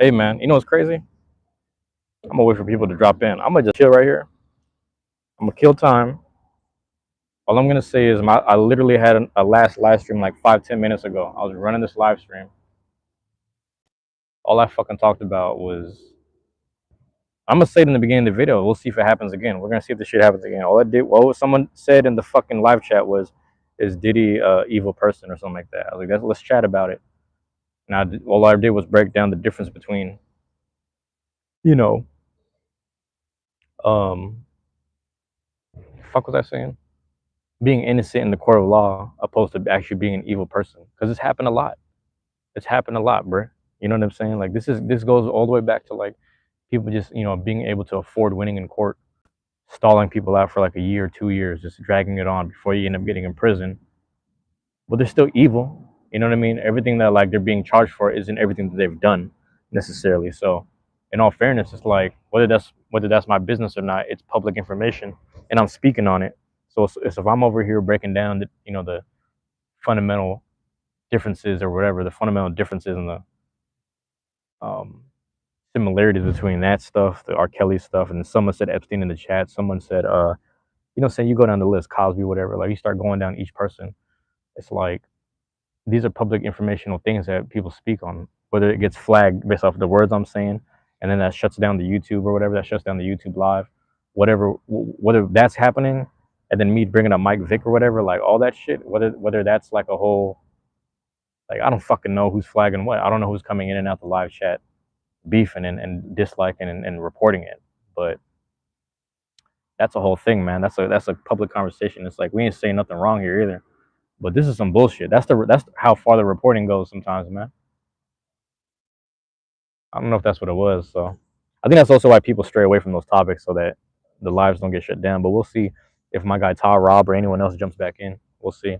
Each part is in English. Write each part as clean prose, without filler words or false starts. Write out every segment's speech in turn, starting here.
Hey man, you know what's crazy? I'm gonna wait for people to drop in. I'm gonna just chill right here. I'm gonna kill time. All I'm gonna say is I literally had a last live stream like 5-10 minutes ago. I was running this live stream. All I fucking talked about was I'm gonna say it in the beginning of the video. We'll see if it happens again. We're gonna see if this shit happens again. All I did, what someone said in the fucking live chat was, "Is Diddy evil person or something like that?" I was like, let's chat about it. Now all I did was break down the difference between, you know, um, fuck was I saying? Being innocent in the court of law opposed to actually being an evil person, because it's happened a lot. It's happened a lot, bro. You know what I'm saying? Like this goes all the way back to like people just being able to afford winning in court, stalling people out for like a year, 2 years, just dragging it on before you end up getting in prison. But they're still evil. You know what I mean? Everything that like they're being charged for isn't everything that they've done necessarily. So, in all fairness, it's like whether that's my business or not, it's public information, and I'm speaking on it. So if I'm over here breaking down the fundamental differences or whatever, the fundamental differences and the um, similarities between that stuff, the R. Kelly stuff, and someone said Epstein in the chat. Someone said, say you go down the list, Cosby, whatever. Like you start going down each person, it's like these are public informational things that people speak on. Whether it gets flagged based off the words I'm saying, and then that shuts down the YouTube or whatever, that shuts down the YouTube live, whatever, whether that's happening, and then me bringing up Mike Vick or whatever, like all that shit, whether that's like a whole, like I don't fucking know who's flagging what. I don't know who's coming in and out the live chat, beefing and disliking and reporting it, but that's a whole thing, man. That's a public conversation. It's like we ain't saying nothing wrong here either. But this is some bullshit. That's how far the reporting goes sometimes, man. I don't know if that's what it was. So I think that's also why people stray away from those topics so that the lives don't get shut down. But we'll see if my guy Todd Rob or anyone else jumps back in. We'll see.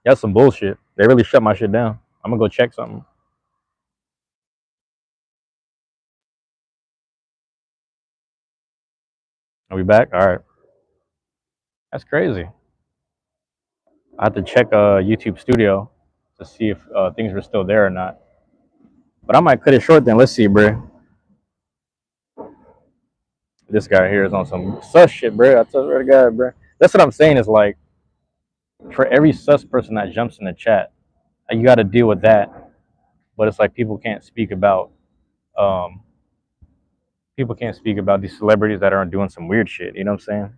That's some bullshit. They really shut my shit down. I'm gonna go check something. Are we back? All right. That's crazy. I have to check YouTube Studio to see if things were still there or not. But I might cut it short then. Let's see, bro. This guy here is on some sus shit, bro. I swear to God, bro. That's what I'm saying. Is like for every sus person that jumps in the chat, you got to deal with that. But it's like um, people can't speak about these celebrities that are doing some weird shit. You know what I'm saying?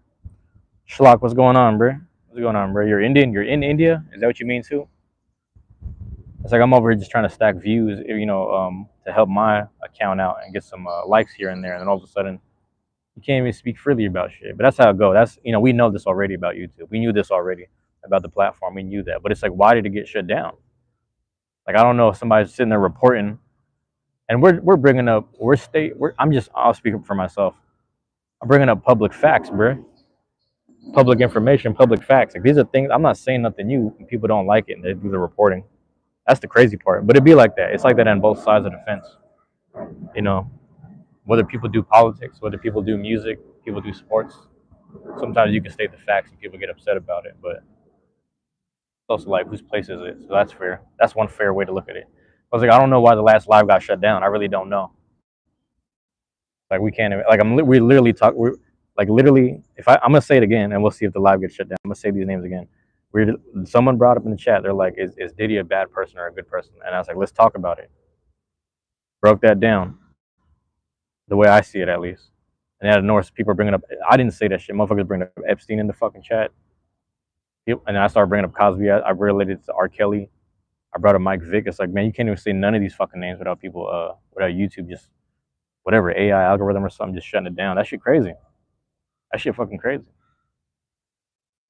Schlock, what's going on, bro? What's going on, bro? You're Indian. You're in India. Is that what you mean too? It's like I'm over here just trying to stack views, to help my account out and get some likes here and there, and then all of a sudden you can't even speak freely about shit. But that's how it goes. We know this already about YouTube. We knew this already about the platform. We knew that. But it's like, why did it get shut down? Like I don't know if somebody's sitting there reporting, and we're bringing up I'll speak for myself. I'm bringing up public facts, bro. Public information, public facts. Like these are things. I'm not saying nothing new. And people don't like it, and they do the reporting. That's the crazy part. But it'd be like that. It's like that on both sides of the fence. You know, whether people do politics, whether people do music, people do sports. Sometimes you can state the facts and people get upset about it, but it's also like whose place is it? So that's fair. That's one fair way to look at it. I was like, I don't know why the last live got shut down. I really don't know. Like we can't even, like we literally talk. We're like literally. If I'm gonna say it again, and we'll see if the live gets shut down. I'm gonna say these names again. Someone brought up in the chat. They're like, is Diddy a bad person or a good person? And I was like, let's talk about it. Broke that down the way I see it, at least. And out of North, people are bringing up. I didn't say that shit. Motherfuckers bringing up Epstein in the fucking chat. And I started bringing up Cosby. I related to R. Kelly. I brought up Mike Vick. It's like, man, you can't even say none of these fucking names without without YouTube just whatever AI algorithm or something just shutting it down. That shit crazy. That shit fucking crazy.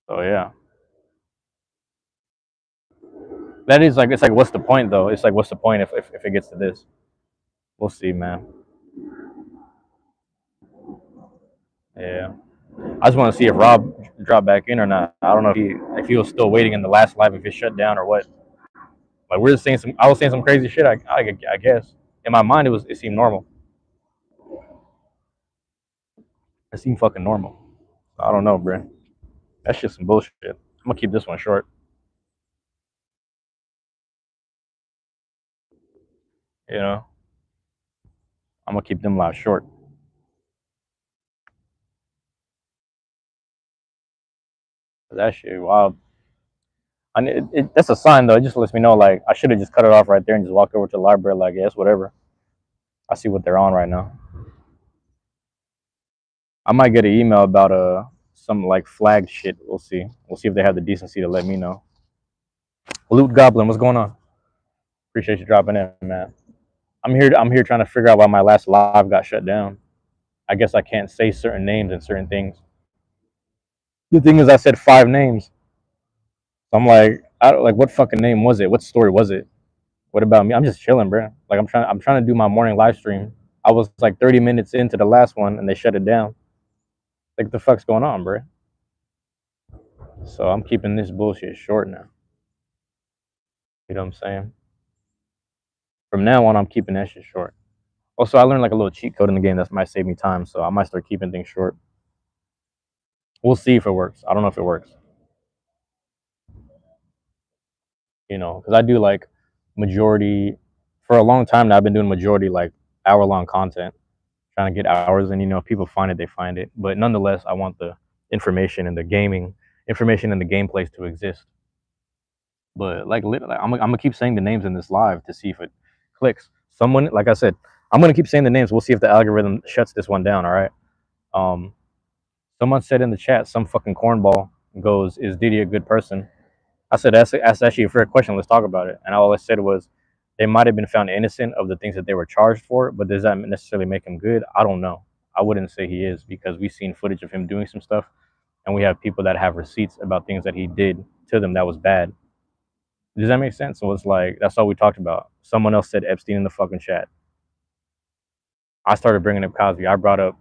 So yeah, that is like, it's like, what's the point though? It's like, what's the point if it gets to this? We'll see, man. Yeah, I just want to see if Rob dropped back in or not. I don't know if he was still waiting in the last live, if it shut down or what. Like we're just saying some. I was saying some crazy shit. I guess in my mind it seemed normal. It seemed fucking normal. I don't know, bro. That's just some bullshit. I'm gonna keep this one short. You know, I'm gonna keep them lives short. That shit wild. That's a sign though. It just lets me know like I should have just cut it off right there and just walked over to the library. Like, yes, whatever. I see what they're on right now. I might get an email about some like flagged shit. We'll see. We'll see if they have the decency to let me know. Loot Goblin, what's going on? Appreciate you dropping in, man. I'm here trying to figure out why my last live got shut down. I guess I can't say certain names and certain things. The thing is, I said 5 names. So I'm like, I don't, like, what fucking name was it? What story was it? What about me? I'm just chilling, bro. Like I'm trying to do my morning live stream. I was like 30 minutes into the last one and they shut it down. Like the fuck's going on, bro? So I'm keeping this bullshit short now. You know what I'm saying? From now on, I'm keeping that shit short. Also, I learned like a little cheat code in the game that might save me time, so I might start keeping things short. We'll see if it works. I don't know if it works. You know, because I do like majority for a long time now. I've been doing majority like hour-long content, trying to get hours, and you know, if people find it, they find it. But nonetheless, I want the information and the gaming information and the gameplays to exist. But like, I'm gonna keep saying the names in this live to see if it clicks. Someone, like I said, I'm gonna keep saying the names. We'll see if the algorithm shuts this one down. All right. Um, Someone said in the chat, some fucking cornball goes, "Is Diddy a good person?" I said, that's actually a fair question. Let's talk about it. And all I said was, they might have been found innocent of the things that they were charged for, but does that necessarily make him good? I don't know. I wouldn't say he is because we've seen footage of him doing some stuff, and we have people that have receipts about things that he did to them that was bad. Does that make sense? So it's like, that's all we talked about. Someone else said Epstein in the fucking chat. I started bringing up Cosby. I brought up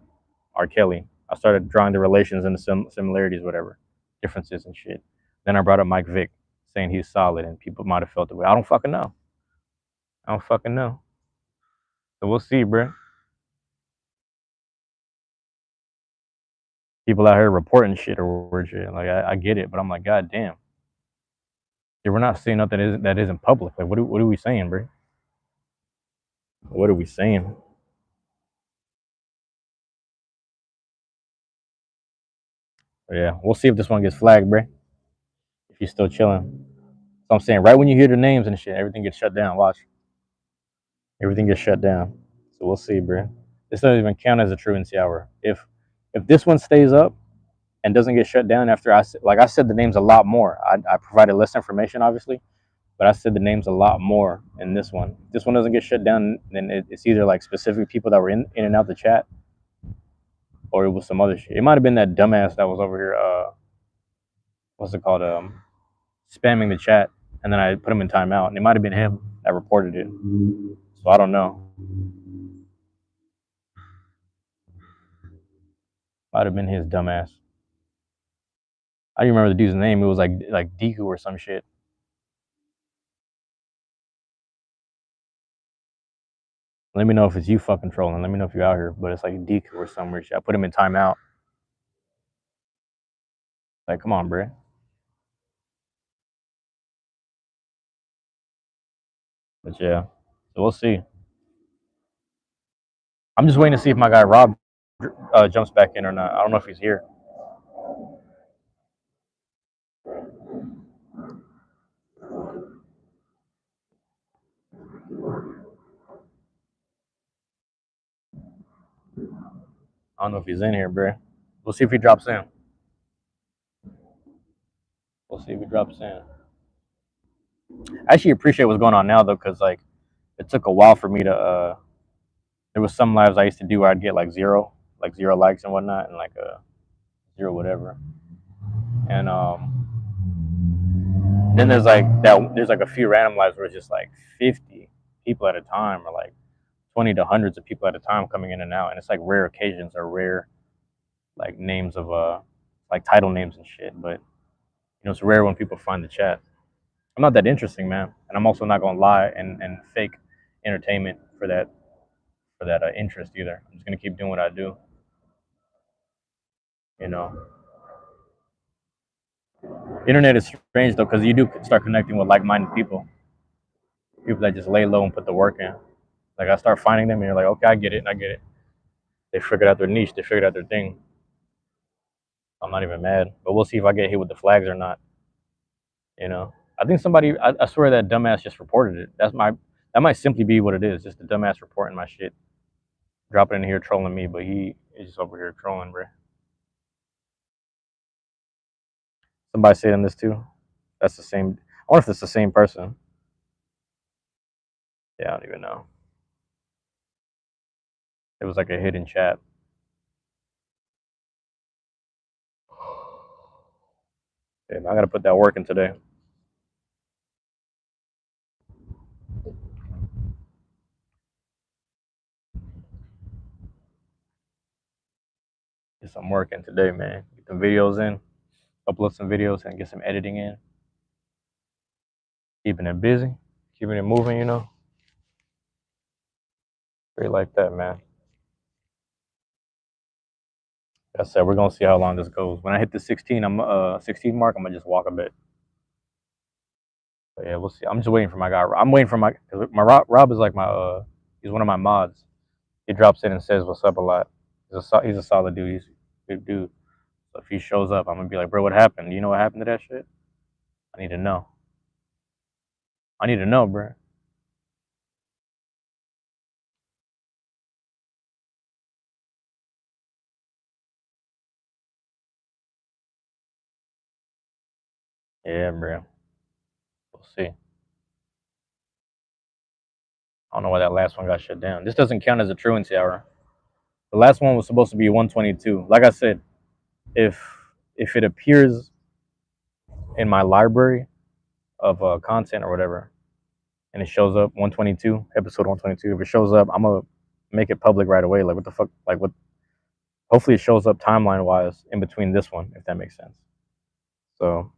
R. Kelly. I started drawing the relations and the similarities, whatever, differences and shit. Then I brought up Mike Vick, saying he's solid, and people might have felt the way. I don't fucking know. I don't fucking know. So we'll see, bro. People out here reporting shit or weird shit. Like I get it, but I'm like, God damn. Yeah, we're not saying nothing that isn't public. Like, what are we saying, bro? What are we saying? But yeah, we'll see if this one gets flagged, bro. If you're still chilling. So I'm saying, right when you hear the names and shit, everything gets shut down. Watch. Everything gets shut down. So we'll see, bro. This doesn't even count as a truancy hour. If this one stays up and doesn't get shut down after I said the names a lot more. I provided less information, obviously, but I said the names a lot more in this one. If this one doesn't get shut down, then it's either like specific people that were in and out the chat, or it was some other shit. It might have been that dumbass that was over here. What's it called? Spamming the chat, and then I put him in timeout, and it might have been him that reported it. So I don't know. Might have been his dumbass. I don't remember the dude's name. It was like Deku or some shit. Let me know if it's you fucking trolling. Let me know if you're out here. But it's like Deku or some weird shit. I put him in timeout. Like, come on, bro. But yeah, so we'll see. I'm just waiting to see if my guy Rob jumps back in or not. I don't know if he's here. I don't know if he's in here, bro. We'll see if he drops in. We'll see if he drops in. I actually appreciate what's going on now though, because like it took a while for me to. There was some lives I used to do where I'd get like zero likes and whatnot, and like zero whatever. And then there's like a few random lives where it's just like 50 people at a time, or like 20 to hundreds of people at a time coming in and out, and it's like rare occasions or rare like names of like title names and shit. But you know, it's rare when people find the chat. I'm not that interesting, man, and I'm also not gonna lie and fake entertainment for that interest either. I'm just gonna keep doing what I do. You know, internet is strange though, because you do start connecting with like-minded people, people that just lay low and put the work in. Like I start finding them, and you're like, okay, I get it, I get it. They figured out their niche, they figured out their thing. I'm not even mad, but we'll see if I get hit with the flags or not. You know, I think somebody, I swear that dumbass just reported it. That might simply be what it is, just the dumbass reporting my shit, dropping in here trolling me, but he is just over here trolling, bro. Somebody saying this too. That's the same. I wonder if it's the same person. Yeah, I don't even know. It was like a hidden chat. Damn, I gotta put that work in today. Get some work in today, man. Get some videos in, upload some videos, and get some editing in. Keeping it busy, keeping it moving, you know. Straight like that, man. Like I said, we're gonna see how long this goes. When I hit the 16, 16 mark, I'm gonna just walk a bit. But yeah, we'll see. I'm just waiting for my guy. I'm waiting for my Rob is like he's one of my mods. He drops in and says what's up a lot. He's a solid dude. He's a good dude. So if he shows up, I'm gonna be like, bro, what happened? Do you know what happened to that shit? I need to know. I need to know, bro. Yeah, bro. We'll see. I don't know why that last one got shut down. This doesn't count as a truancy hour. The last one was supposed to be 122. Like I said, if it appears in my library of content or whatever, and it shows up 122, episode 122, if it shows up, I'm gonna make it public right away. Like what the fuck? Like what? Hopefully it shows up timeline wise in between this one, if that makes sense. So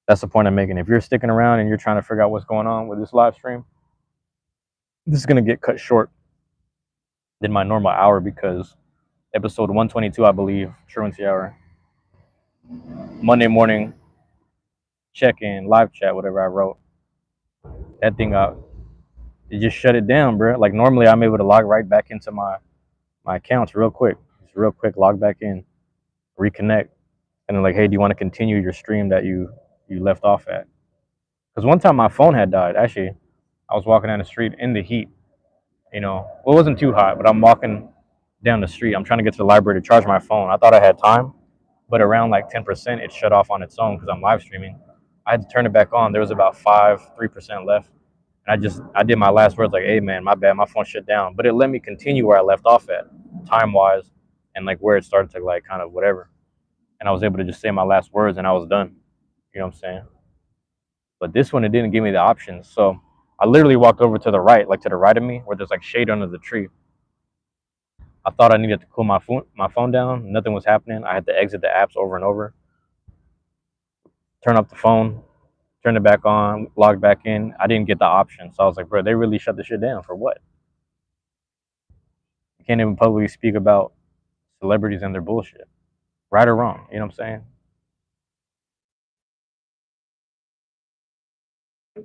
that's the point I'm making. If you're sticking around and you're trying to figure out what's going on with this live stream, this is gonna get cut short than my normal hour because episode 122, I believe, truancy hour, Monday morning check-in, live chat, whatever I wrote. That thing out. It just shut it down, bro. Like normally I'm able to log right back into my accounts real quick. Just real quick, log back in, reconnect, and then like, hey, do you want to continue your stream that you left off at? Because one time my phone had died. Actually, I was walking down the street in the heat. You know, well, it wasn't too hot, but I'm walking down the street. I'm trying to get to the library to charge my phone. I thought I had time, but around like 10%, it shut off on its own because I'm live streaming. I had to turn it back on. There was about 3% left. And I did my last words like, hey man, my bad, my phone shut down. But it let me continue where I left off at, time wise, and like where it started to like kind of whatever. And I was able to just say my last words and I was done. You know what I'm saying? But this one, it didn't give me the options. So I literally walked over to the right, like to the right of me, where there's like shade under the tree. I thought I needed to cool my phone down. Nothing was happening. I had to exit the apps over and over, turn up the phone, turn it back on, log back in. I didn't get the option. So I was like, bro, they really shut the shit down for what? You can't even publicly speak about celebrities and their bullshit, right or wrong. You know what I'm saying?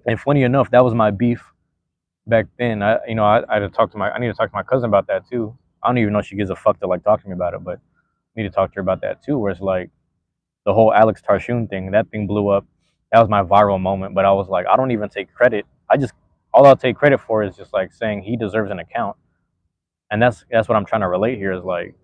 And funny enough, that was my beef back then. I had to talk to I need to talk to my cousin about that too. I don't even know if she gives a fuck to like talk to me about it, but I need to talk to her about that too. Where it's like the whole Alex Tarshoon thing, that thing blew up. That was my viral moment. But I was like, I don't even take credit. All I'll take credit for is just like saying he deserves an account, and that's what I'm trying to relate here. Is like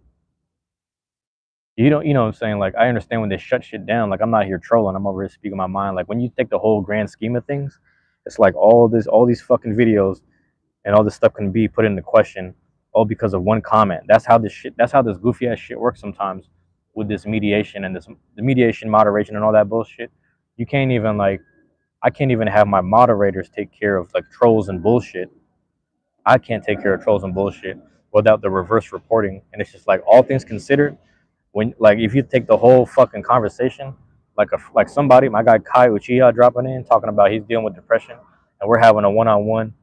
you know what I'm saying? Like I understand when they shut shit down. Like I'm not here trolling. I'm over here speaking my mind. Like when you take the whole grand scheme of things, it's like all these fucking videos and all this stuff can be put into question all because of one comment. That's how this goofy ass shit works sometimes with this mediation and the mediation moderation and all that bullshit. You can't even like I can't even have my moderators take care of like trolls and bullshit. I can't take care of trolls and bullshit without the reverse reporting. And it's just like all things considered, when like if you take the whole fucking conversation, like somebody, my guy Kai Uchiha dropping in talking about he's dealing with depression, and we're having a one-on-one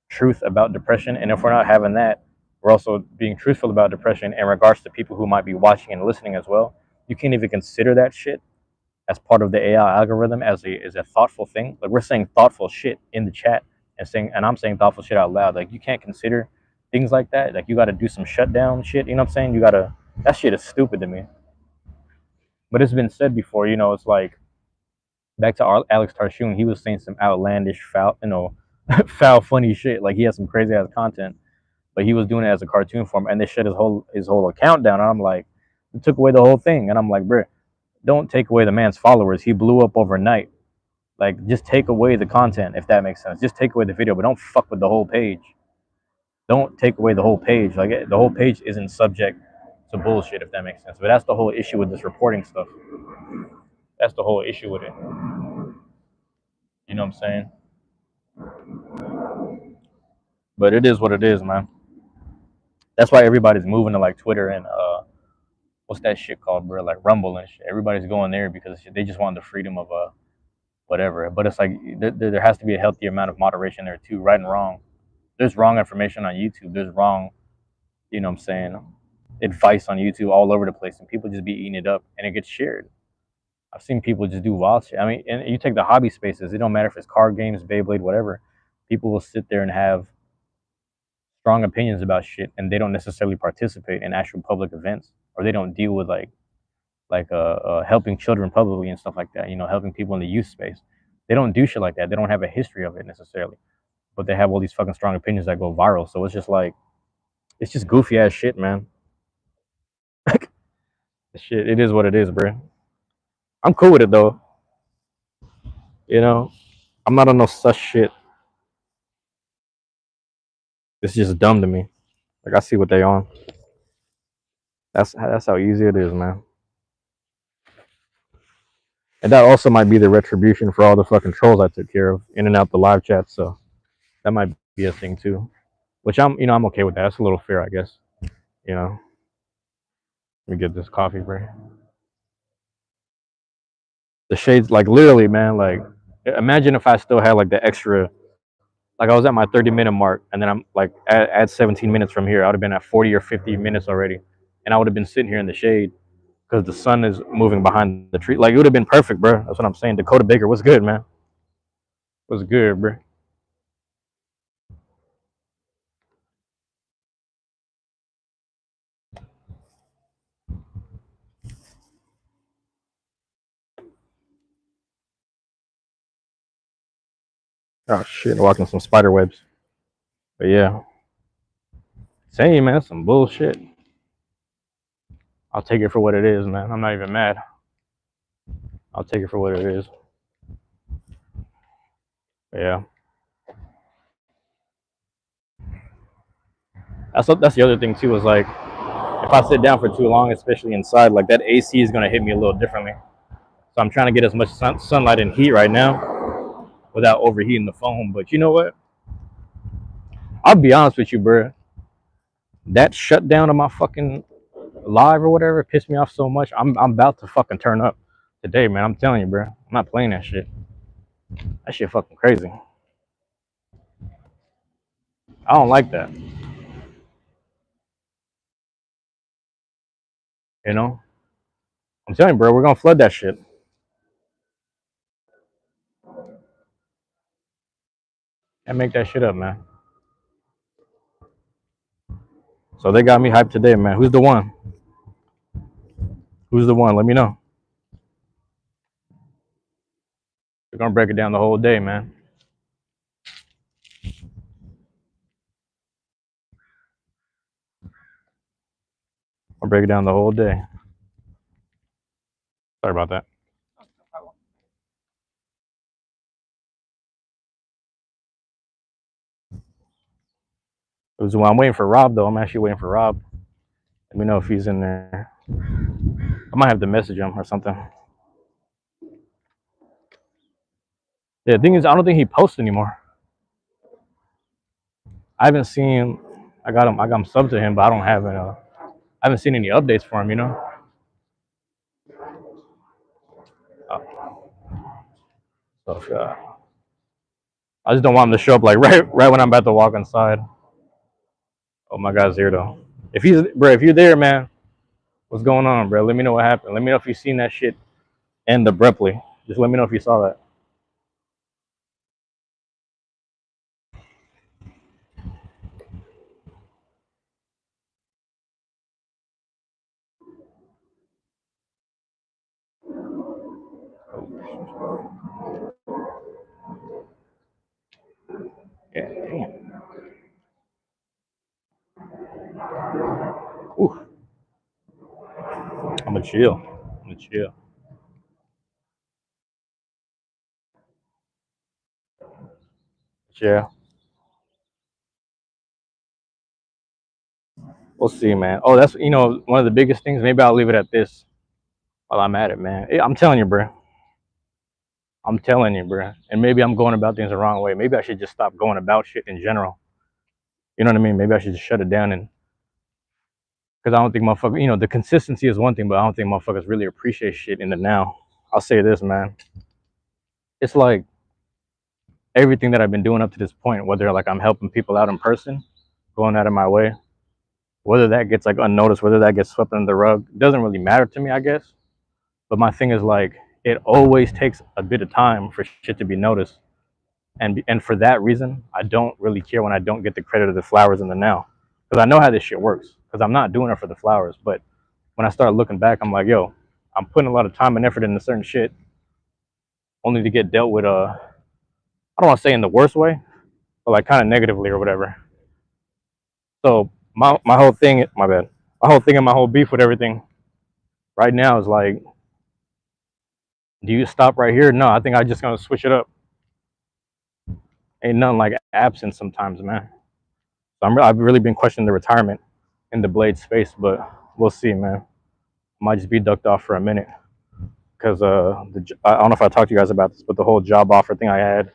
truth about depression. And if we're not having that, we're also being truthful about depression in regards to people who might be watching and listening as well. You can't even consider that shit as part of the AI algorithm as a thoughtful thing. Like we're saying thoughtful shit in the chat, and I'm saying thoughtful shit out loud. Like you can't consider things like that. Like you got to do some shutdown shit. You know what I'm saying? You gotta. That shit is stupid to me. But it's been said before. You know, it's like back to Alex Tarshoon. He was saying some outlandish, foul, foul, funny shit. Like he had some crazy ass content, but he was doing it as a cartoon form, and they shut his whole account down. And I'm like, it took away the whole thing. And I'm like, bro, don't take away the man's followers. He blew up overnight. Like, just take away the content if that makes sense. Just take away the video, but don't fuck with the whole page. Don't take away the whole page. Like the whole page isn't subject to bullshit if that makes sense. But that's the whole issue with this reporting stuff. That's the whole issue with it. You know what I'm saying? But it is what it is, man. That's why everybody's moving to like Twitter and what's that shit called, bro? Like Rumble and shit. Everybody's going there because they just want the freedom of whatever. But it's like there has to be a healthy amount of moderation there too, right and wrong. There's wrong information on YouTube. There's wrong, you know what I'm saying, advice on YouTube all over the place, and people just be eating it up, and it gets shared. I've seen people just do wild shit. I mean, and you take the hobby spaces. It don't matter if it's card games, Beyblade, whatever. People will sit there and have strong opinions about shit, and they don't necessarily participate in actual public events, or they don't deal with helping children publicly and stuff like that. You know, helping people in the youth space. They don't do shit like that. They don't have a history of it necessarily, but they have all these fucking strong opinions that go viral. So it's just like, it's just goofy ass shit, man. Shit, it is what it is, bro. I'm cool with it though. You know, I'm not on no such shit. It's just dumb to me. Like I see what they on. That's how easy it is, man. And that also might be the retribution for all the fucking trolls I took care of in and out the live chat. So that might be a thing too. Which I'm okay with that. That's a little fair, I guess. You know. Let me get this coffee, bro. The shades, like literally, man. Like, imagine if I still had like the extra. Like I was at my 30-minute mark, and then I'm like add 17 minutes from here. I would have been at 40 or 50 minutes already, and I would have been sitting here in the shade because the sun is moving behind the tree. Like it would have been perfect, bro. That's what I'm saying. Dakota Baker, what's good, man? What's good, bro? Oh shit, walking some spider webs. But yeah, same man, some bullshit. I'll take it for what it is, man. I'm not even mad. I'll take it for what it is. But yeah, that's the other thing too. Is like if I sit down for too long, especially inside, like that AC is gonna hit me a little differently. So I'm trying to get as much sunlight and heat right now without overheating the phone. But you know what? I'll be honest with you, bro. That shutdown of my fucking live or whatever pissed me off so much. I'm about to fucking turn up today, man. I'm telling you, bro. I'm not playing that shit. That shit fucking crazy. I don't like that. You know? I'm telling you, bro, we're gonna flood that shit. And make that shit up, man. So they got me hyped today, man. Who's the one? Who's the one? Let me know. We're gonna break it down the whole day, man. I'll break it down the whole day. Sorry about that. It was when I'm waiting for Rob though. I'm actually waiting for Rob. Let me know if he's in there. I might have to message him or something. Yeah, the thing is, I don't think he posts anymore. I haven't seen. I got him. I got him subbed to him, but I don't have it. I haven't seen any updates for him. You know. So I just don't want him to show up like right when I'm about to walk inside. Oh, my guy's here though. If you're there, man, what's going on, bro? Let me know what happened. Let me know if you seen that shit end abruptly. Just let me know if you saw that. Yeah, damn. Ooh, I'm gonna chill. I'm gonna chill. Yeah, we'll see, man. Oh, that's one of the biggest things. Maybe I'll leave it at this while I'm at it, man. I'm telling you, bro. I'm telling you, bro. And maybe I'm going about things the wrong way. Maybe I should just stop going about shit in general. You know what I mean? Maybe I should just shut it down and because I don't think motherfuckers, the consistency is one thing, but I don't think motherfuckers really appreciate shit in the now. I'll say this, man. It's like everything that I've been doing up to this point, whether like I'm helping people out in person, going out of my way, whether that gets like unnoticed, whether that gets swept under the rug, it doesn't really matter to me, I guess. But my thing is like, it always takes a bit of time for shit to be noticed. And for that reason, I don't really care when I don't get the credit of the flowers in the now. Because I know how this shit works. Because I'm not doing it for the flowers. But when I start looking back, I'm like, yo, I'm putting a lot of time and effort into certain shit only to get dealt with I don't want to say in the worst way, but like kind of negatively or whatever. So my whole thing, my bad. My whole thing and my whole beef with everything right now is like, do you stop right here? No, I think I just gonna switch it up. Ain't nothing like absence sometimes, man. So I've really been questioning the retirement in the blade space, but we'll see, man. Might just be ducked off for a minute because I don't know if I talked to you guys about this, but the whole job offer thing I had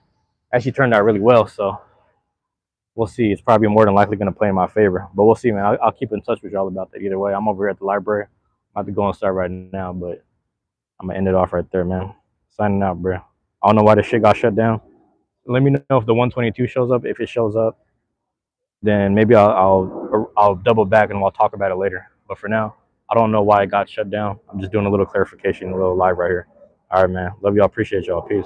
actually turned out really well. So we'll see. It's probably more than likely going to play in my favor, but we'll see, man. I'll keep in touch with y'all about that either way. I'm over here at the library. I'm about to go and start right now, but I'm gonna end it off right there, man. Signing out, bro. I don't know why this shit got shut down. Let me know if the 122 shows up. If it shows up, then maybe I'll double back and we'll talk about it later. But for now, I don't know why it got shut down. I'm just doing a little clarification, a little live right here. All right, man. Love y'all. Appreciate y'all. Peace.